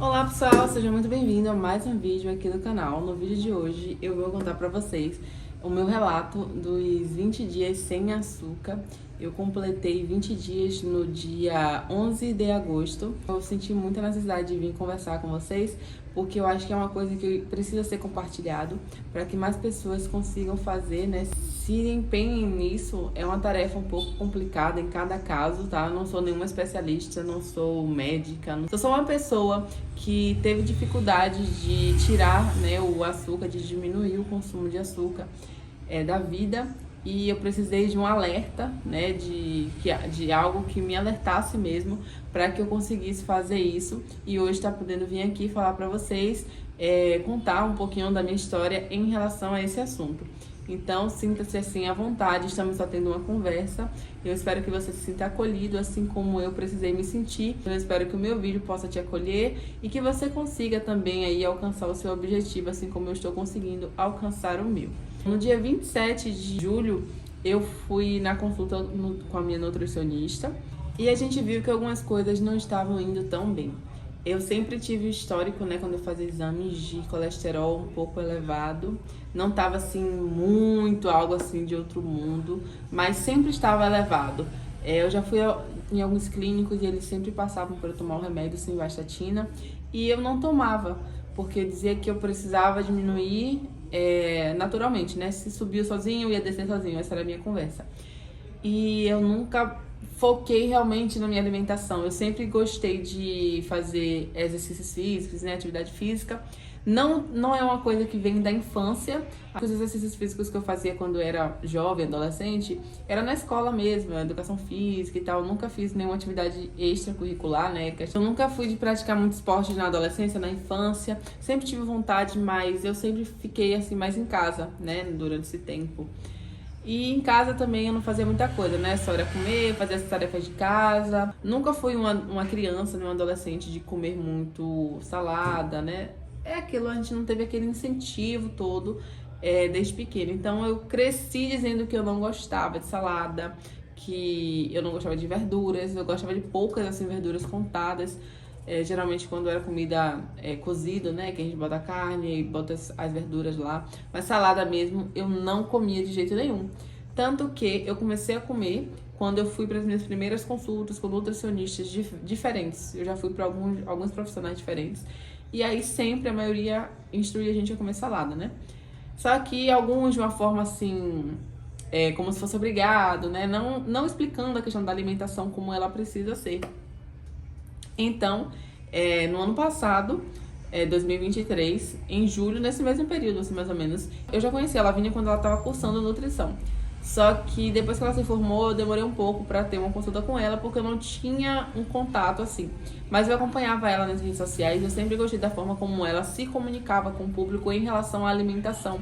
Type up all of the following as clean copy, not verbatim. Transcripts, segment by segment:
Olá pessoal, seja muito bem-vindo a mais um vídeo aqui do canal. No vídeo de hoje eu vou contar pra vocês o meu relato dos 20 dias sem açúcar. Eu completei 20 dias no dia 11 de agosto. Eu senti muita necessidade de vir conversar com vocês, porque eu acho que é uma coisa que precisa ser compartilhado para que mais pessoas consigam fazer, né? Se empenhem nisso. É uma tarefa um pouco complicada em cada caso, tá? Eu não sou nenhuma especialista, não sou médica, eu sou uma pessoa que teve dificuldade de tirar, né, o açúcar, de diminuir o consumo de açúcar da vida, e eu precisei de um alerta, né, de algo que me alertasse mesmo para que eu conseguisse fazer isso, e hoje está podendo vir aqui falar para vocês, contar um pouquinho da minha história em relação a esse assunto. Então, sinta-se assim à vontade, estamos só tendo uma conversa. Eu espero que você se sinta acolhido, assim como eu precisei me sentir. Eu espero que o meu vídeo possa te acolher e que você consiga também aí alcançar o seu objetivo, assim como eu estou conseguindo alcançar o meu. No dia 27 de julho, eu fui na consulta com a minha nutricionista e a gente viu que algumas coisas não estavam indo tão bem. Eu sempre tive histórico, né, quando eu fazia exames de colesterol um pouco elevado. Não estava assim muito algo assim de outro mundo, mas sempre estava elevado. Eu já fui em alguns clínicos e eles sempre passavam para eu tomar um remédio simvastatina e eu não tomava, porque dizia que eu precisava diminuir naturalmente, né? Se subiu sozinho, eu ia descer sozinho, essa era a minha conversa. E eu nunca foquei realmente na minha alimentação. Eu sempre gostei de fazer exercícios físicos, né, atividade física. Não é uma coisa que vem da infância. Os exercícios físicos que eu fazia quando eu era jovem, adolescente, era na escola mesmo, educação física e tal. Eu nunca fiz nenhuma atividade extracurricular, né? Eu nunca fui de praticar muito esporte na adolescência, na infância. Sempre tive vontade, mas eu sempre fiquei assim mais em casa, né, durante esse tempo. E em casa também eu não fazia muita coisa, né? Só era comer, fazer as tarefas de casa. Nunca fui uma criança, né, uma adolescente de comer muito salada, né? É aquilo, a gente não teve aquele incentivo todo desde pequeno. Então eu cresci dizendo que eu não gostava de salada, que eu não gostava de verduras, eu gostava de poucas assim verduras contadas. Geralmente quando era comida cozida, né, que a gente bota a carne e bota as verduras lá, mas salada mesmo eu não comia de jeito nenhum. Tanto que eu comecei a comer quando eu fui para as minhas primeiras consultas com nutricionistas diferentes. Eu já fui para alguns profissionais diferentes. E aí sempre a maioria instruía a gente a comer salada, né? Só que alguns de uma forma assim, como se fosse obrigado, né? Não explicando a questão da alimentação como ela precisa ser. Então, no ano passado, 2023, em julho, nesse mesmo período, assim, mais ou menos, eu já conheci a Lavínia quando ela estava cursando nutrição. Só que depois que ela se formou, eu demorei um pouco para ter uma consulta com ela, porque eu não tinha um contato assim. Mas eu acompanhava ela nas redes sociais, eu sempre gostei da forma como ela se comunicava com o público em relação à alimentação.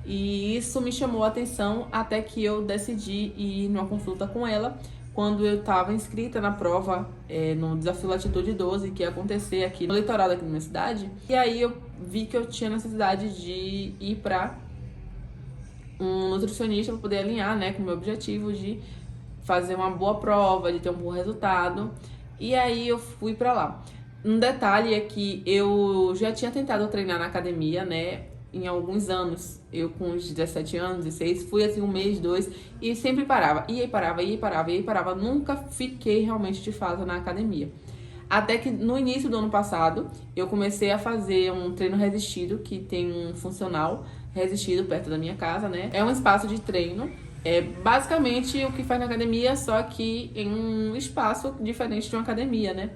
E isso me chamou a atenção até que eu decidi ir numa consulta com ela, quando eu estava inscrita na prova no Desafio Latitude 12, que ia acontecer aqui no litoral daqui da minha cidade. E aí eu vi que eu tinha necessidade de ir para um nutricionista para poder alinhar, né, com o meu objetivo de fazer uma boa prova, de ter um bom resultado. E aí eu fui para lá. Um detalhe é que eu já tinha tentado treinar na academia, né, em alguns anos. Eu com uns 17 anos, 16, fui assim um mês, dois, e sempre parava. E aí parava, e aí parava, e aí parava. Nunca fiquei realmente de fato na academia. Até que no início do ano passado, eu comecei a fazer um treino resistido, que tem um funcional resistido perto da minha casa, né? É um espaço de treino. É basicamente o que faz na academia, só que em um espaço diferente de uma academia, né?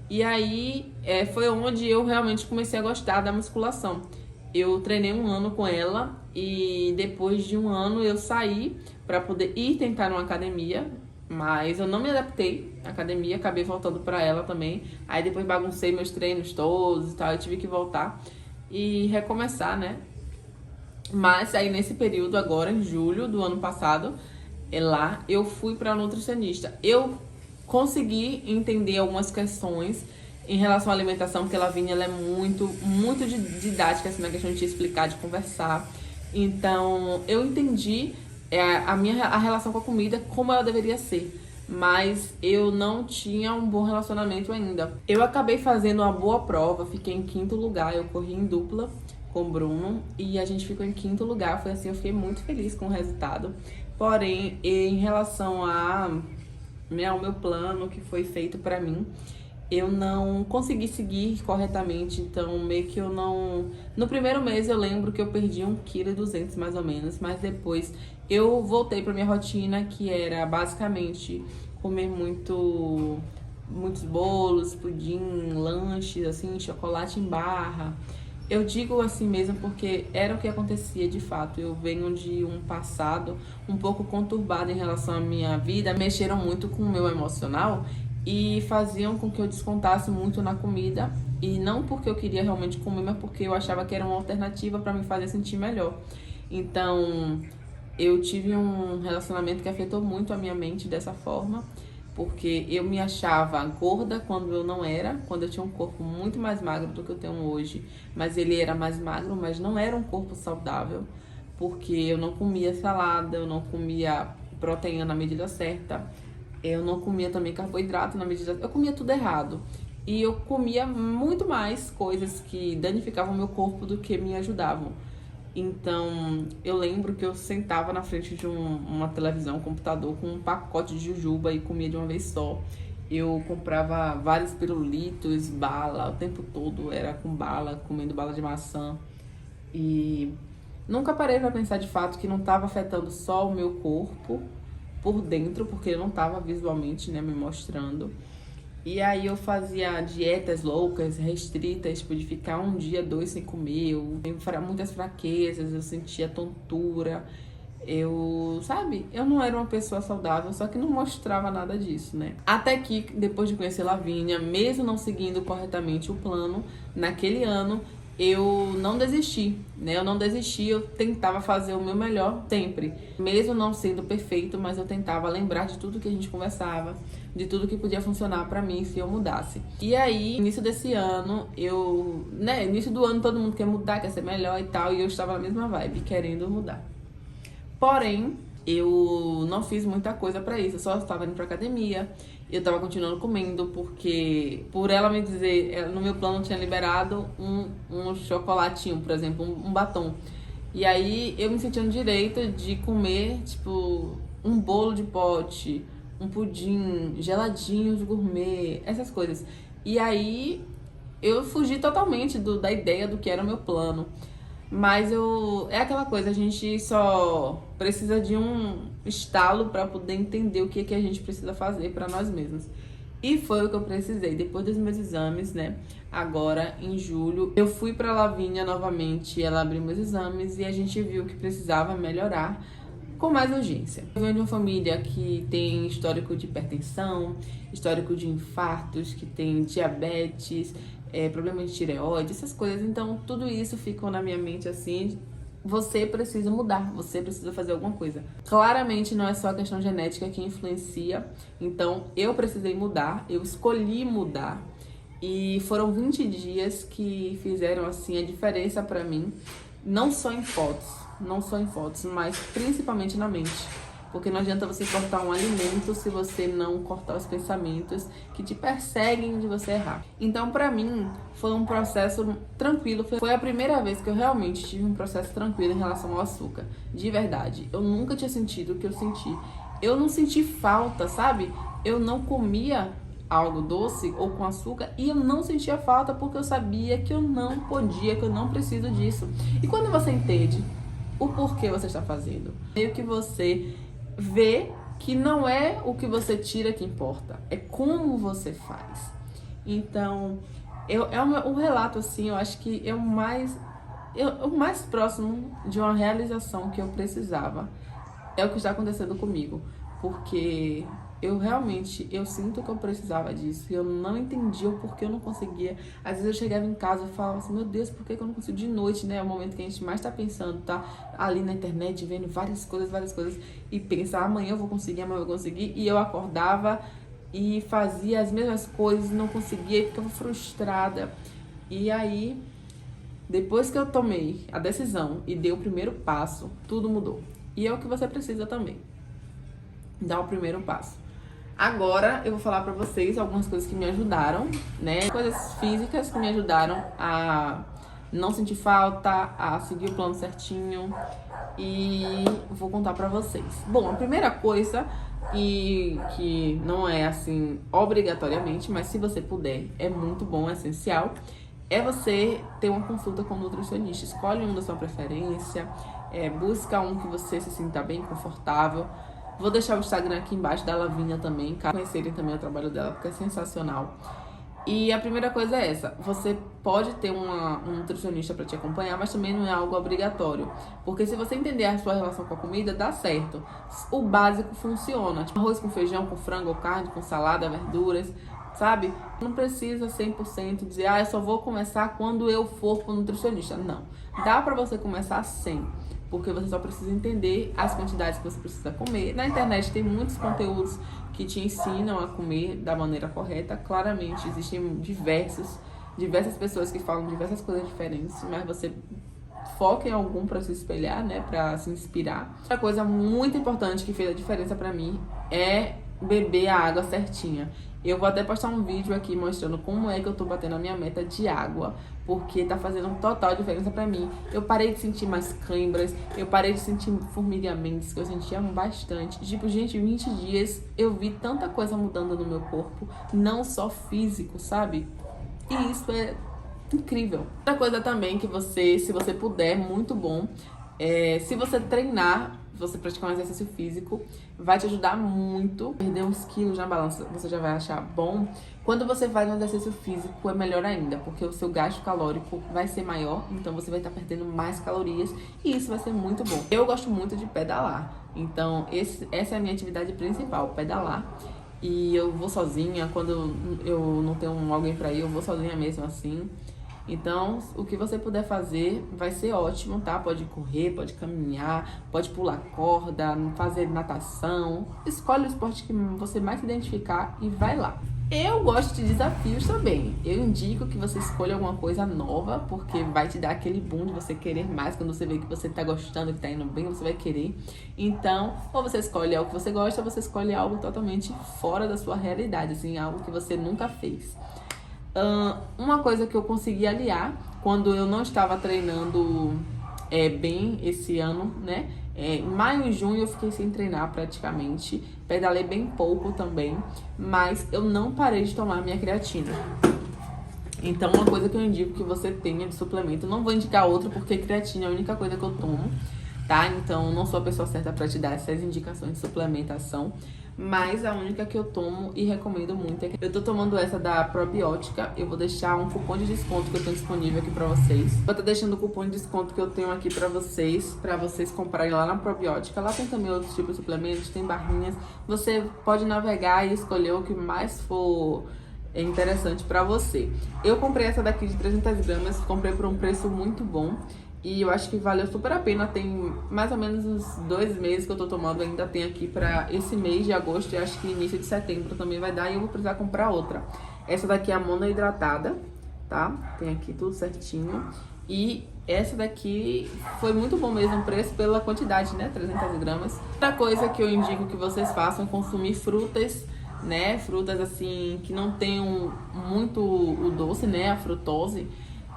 E aí foi onde eu realmente comecei a gostar da musculação. Eu treinei um ano com ela e depois de um ano eu saí para poder ir tentar numa academia, mas eu não me adaptei à academia, acabei voltando para ela também. Aí depois baguncei meus treinos todos e tal, eu tive que voltar e recomeçar, né? Mas aí nesse período agora, em julho do ano passado, lá eu fui para nutricionista. Eu consegui entender algumas questões em relação à alimentação, porque a Lavínia ela é muito didática assim, na questão de te explicar, de conversar. Então eu entendi a relação com a comida como ela deveria ser. mas eu não tinha um bom relacionamento ainda. Eu acabei fazendo uma boa prova, fiquei em 5º lugar, eu corri em dupla com o Bruno e a gente ficou em 5º lugar, foi assim, eu fiquei muito feliz com o resultado. Porém, em relação ao meu plano que foi feito pra mim, eu não consegui seguir corretamente, então meio que eu não... No primeiro mês eu lembro que eu perdi 1,2 kg mais ou menos, mas depois eu voltei pra minha rotina, que era basicamente comer muitos bolos, pudim, lanches, assim, chocolate em barra. Eu digo assim mesmo porque era o que acontecia de fato. Eu venho de um passado um pouco conturbado em relação à minha vida, mexeram muito com o meu emocional e faziam com que eu descontasse muito na comida, e não porque eu queria realmente comer, mas porque eu achava que era uma alternativa para me fazer sentir melhor. Então, eu tive um relacionamento que afetou muito a minha mente dessa forma, porque eu me achava gorda quando eu não era, quando eu tinha um corpo muito mais magro do que eu tenho hoje, mas ele era mais magro, mas não era um corpo saudável, porque eu não comia salada, eu não comia proteína na medida certa, eu não comia também carboidrato na medida... Eu comia tudo errado. E eu comia muito mais coisas que danificavam o meu corpo do que me ajudavam. Então, eu lembro que eu sentava na frente de uma televisão, um computador, com um pacote de jujuba e comia de uma vez só. Eu comprava vários pirulitos, bala, o tempo todo era com bala, comendo bala de maçã. E nunca parei pra pensar de fato que não estava afetando só o meu corpo por dentro, porque eu não estava visualmente, né, me mostrando. E aí eu fazia dietas loucas, restritas, tipo de ficar 1 dia, 2 sem comer, eu tinha muitas fraquezas, eu sentia tontura, sabe, eu não era uma pessoa saudável, só que não mostrava nada disso, né? Até que, depois de conhecer Lavínia, mesmo não seguindo corretamente o plano, naquele ano, eu não desisti, né? Eu não desisti, eu tentava fazer o meu melhor sempre. Mesmo não sendo perfeito, mas eu tentava lembrar de tudo que a gente conversava, de tudo que podia funcionar pra mim se eu mudasse. E aí, início desse ano, início do ano todo mundo quer mudar, quer ser melhor e tal, e eu estava na mesma vibe, querendo mudar. Porém, eu não fiz muita coisa pra isso, eu só estava indo pra academia, eu tava continuando comendo, porque por ela me dizer, no meu plano tinha liberado um chocolatinho, por exemplo, um batom. E aí eu me sentia no direito de comer, tipo, um bolo de pote, um pudim, geladinhos gourmet, essas coisas. E aí eu fugi totalmente da ideia do que era o meu plano. Mas é aquela coisa, a gente só precisa de um estalo para poder entender o que a gente precisa fazer para nós mesmos. E foi o que eu precisei. Depois dos meus exames, né? Agora, em julho, eu fui para Lavínia novamente, ela abriu meus exames e a gente viu que precisava melhorar com mais urgência. Eu venho de uma família que tem histórico de hipertensão, histórico de infartos, que tem diabetes, problemas de tireoide, essas coisas. Então, tudo isso ficou na minha mente assim: você precisa mudar, você precisa fazer alguma coisa. Claramente não é só a questão genética que influencia, então eu precisei mudar, eu escolhi mudar. E foram 20 dias que fizeram assim a diferença pra mim, não só em fotos, mas principalmente na mente. Porque não adianta você cortar um alimento se você não cortar os pensamentos que te perseguem de você errar. Então, pra mim, foi um processo tranquilo. Foi a primeira vez que eu realmente tive um processo tranquilo em relação ao açúcar. De verdade. Eu nunca tinha sentido o que eu senti. Eu não senti falta, sabe? Eu não comia algo doce ou com açúcar e eu não sentia falta porque eu sabia que eu não podia, que eu não preciso disso. E quando você entende o porquê você está fazendo, meio que você vê que não é o que você tira que importa, é como você faz. Então, um relato assim, eu acho que é o mais próximo de uma realização que eu precisava. É o que está acontecendo comigo, porque eu sinto que eu precisava disso e eu não entendia o porquê eu não conseguia. Às vezes eu chegava em casa e falava assim: meu Deus, por que eu não consigo? De noite, né? É o momento que a gente mais tá pensando, tá ali na internet vendo várias coisas e pensa: amanhã eu vou conseguir, amanhã eu vou conseguir. E eu acordava e fazia as mesmas coisas, não conseguia e ficava frustrada. E aí, depois que eu tomei a decisão e dei o primeiro passo, tudo mudou. E é o que você precisa também. Dar o primeiro passo. Agora eu vou falar pra vocês algumas coisas que me ajudaram, né? Coisas físicas que me ajudaram a não sentir falta, a seguir o plano certinho, e vou contar pra vocês. Bom, a primeira coisa, e que não é assim obrigatoriamente, mas se você puder, é muito bom, é essencial, é você ter uma consulta com um nutricionista. Escolhe um da sua preferência, busca um que você se sinta bem confortável. Vou deixar o Instagram aqui embaixo da Lavínia também, caso conhecerem também o trabalho dela, porque é sensacional. E a primeira coisa é essa: você pode ter um nutricionista para te acompanhar, mas também não é algo obrigatório. Porque se você entender a sua relação com a comida, dá certo. O básico funciona. Tipo, arroz com feijão, com frango ou carne, com salada, verduras, sabe? Não precisa 100% dizer, eu só vou começar quando eu for pro nutricionista. Não. Dá para você começar sem. Porque você só precisa entender as quantidades que você precisa comer. Na internet tem muitos conteúdos que te ensinam a comer da maneira correta. Claramente, existem diversas pessoas que falam diversas coisas diferentes, mas você foca em algum para se espelhar, né, para se inspirar. Outra coisa muito importante que fez a diferença para mim é beber a água certinha. Eu vou até postar um vídeo aqui mostrando como é que eu tô batendo a minha meta de água, porque tá fazendo total diferença pra mim. Eu parei de sentir mais câimbras, eu parei de sentir formigamentos, que eu sentia bastante. Tipo, gente, 20 dias eu vi tanta coisa mudando no meu corpo, não só físico, sabe? E isso é incrível. Outra coisa também que você, se você puder, muito bom, se você treinar, você praticar um exercício físico, vai te ajudar muito. Perder uns quilos na balança, você já vai achar bom. Quando você faz um exercício físico, é melhor ainda, porque o seu gasto calórico vai ser maior, então você vai estar perdendo mais calorias, e isso vai ser muito bom. Eu gosto muito de pedalar, então essa é a minha atividade principal, pedalar. E eu vou sozinha, quando eu não tenho alguém pra ir, eu vou sozinha mesmo assim. Então, o que você puder fazer vai ser ótimo, tá? Pode correr, pode caminhar, pode pular corda, fazer natação. Escolhe o esporte que você mais se identificar e vai lá. Eu gosto de desafios também. Eu indico que você escolha alguma coisa nova, porque vai te dar aquele boom de você querer mais. Quando você vê que você tá gostando, que tá indo bem, você vai querer. Então, ou você escolhe algo que você gosta, ou você escolhe algo totalmente fora da sua realidade, assim, algo que você nunca fez. Uma coisa que eu consegui aliar quando eu não estava treinando bem esse ano, né? Em maio e junho eu fiquei sem treinar praticamente, pedalei bem pouco também, mas eu não parei de tomar minha creatina. Então, uma coisa que eu indico que você tenha de suplemento, não vou indicar outra porque creatina é a única coisa que eu tomo, tá? Então, não sou a pessoa certa para te dar essas indicações de suplementação, mas a única que eu tomo e recomendo muito é que eu tô tomando essa da Probiótica. Eu vou deixar um cupom de desconto que eu tenho disponível aqui pra vocês. Vou estar deixando o cupom de desconto que eu tenho aqui pra vocês comprarem lá na Probiótica. Lá tem também outros tipos de suplementos, tem barrinhas. Você pode navegar e escolher o que mais for interessante pra você. Eu comprei essa daqui de 300 gramas, comprei por um preço muito bom. E eu acho que valeu super a pena. Tem mais ou menos uns 2 meses que eu tô tomando. Ainda tem aqui pra esse mês de agosto. E acho que início de setembro também vai dar. E eu vou precisar comprar outra. Essa daqui é a monoidratada, tá? Tem aqui tudo certinho. E essa daqui foi muito bom mesmo o preço pela quantidade, né? 300 gramas. Outra coisa que eu indico que vocês façam é consumir frutas, né? Frutas assim que não tenham muito o doce, né? A frutose.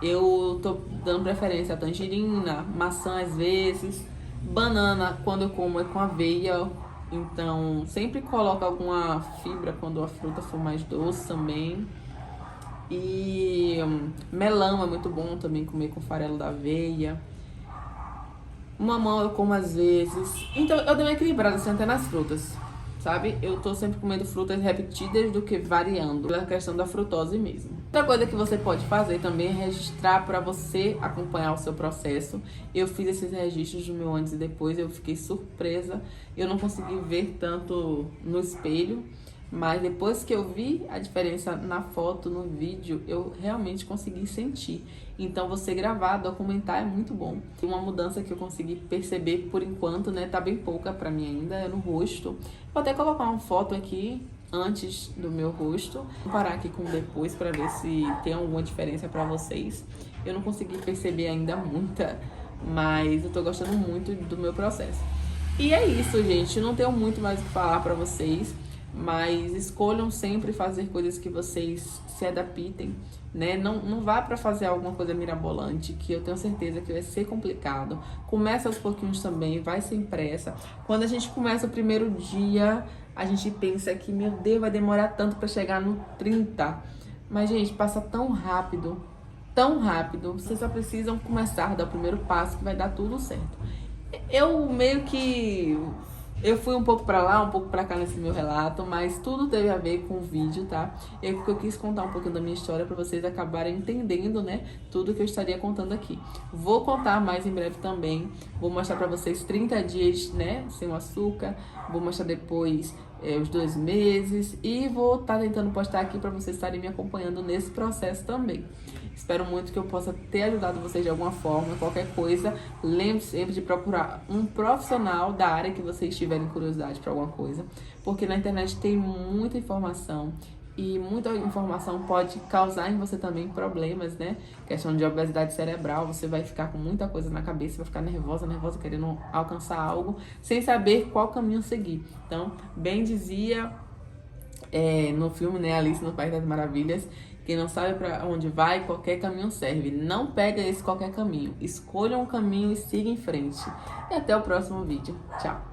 Eu tô dando preferência a tangerina, maçã às vezes, banana quando eu como é com aveia, então sempre coloco alguma fibra quando a fruta for mais doce também. E melão é muito bom também comer com farelo da aveia. Mamão eu como às vezes. Então eu dei uma equilibrada assim, até nas frutas, sabe? Eu tô sempre comendo frutas repetidas do que variando, pela questão da frutose mesmo. Outra coisa que você pode fazer também é registrar para você acompanhar o seu processo. Eu fiz esses registros do meu antes e depois, eu fiquei surpresa. Eu não consegui ver tanto no espelho, mas depois que eu vi a diferença na foto, no vídeo, eu realmente consegui sentir. Então você gravar, documentar é muito bom. Uma mudança que eu consegui perceber por enquanto, né, tá bem pouca pra mim ainda, é no rosto. Vou até colocar uma foto aqui antes do meu rosto, vou comparar aqui com depois pra ver se tem alguma diferença pra vocês. Eu não consegui perceber ainda muita, mas eu tô gostando muito do meu processo. E é isso, gente, não tenho muito mais o que falar pra vocês. mas escolham sempre fazer coisas que vocês se adaptem, né? Não vá para fazer alguma coisa mirabolante, que eu tenho certeza que vai ser complicado. Começa aos pouquinhos também, vai sem pressa. Quando a gente começa o primeiro dia, a gente pensa que, meu Deus, vai demorar tanto para chegar no 30. Mas, gente, passa tão rápido, tão rápido. Vocês só precisam começar a dar o primeiro passo que vai dar tudo certo. Eu meio que... Eu fui um pouco pra lá, um pouco pra cá nesse meu relato, mas tudo teve a ver com o vídeo, tá? Eu quis contar um pouquinho da minha história pra vocês acabarem entendendo, né? Tudo que eu estaria contando aqui. Vou contar mais em breve também. Vou mostrar pra vocês 30 dias, né? Sem o açúcar. Vou mostrar depois os 2 meses. E vou estar tentando postar aqui pra vocês estarem me acompanhando nesse processo também. Espero muito que eu possa ter ajudado vocês de alguma forma. Qualquer coisa, lembre sempre de procurar um profissional da área que vocês tiverem curiosidade para alguma coisa. Porque na internet tem muita informação e muita informação pode causar em você também problemas, né? Questão de obesidade cerebral, você vai ficar com muita coisa na cabeça, vai ficar nervosa, querendo alcançar algo, sem saber qual caminho seguir. Então, bem dizia no filme, né, Alice no País das Maravilhas, quem não sabe para onde vai, qualquer caminho serve. Não pega esse qualquer caminho. Escolha um caminho e siga em frente. E até o próximo vídeo. Tchau!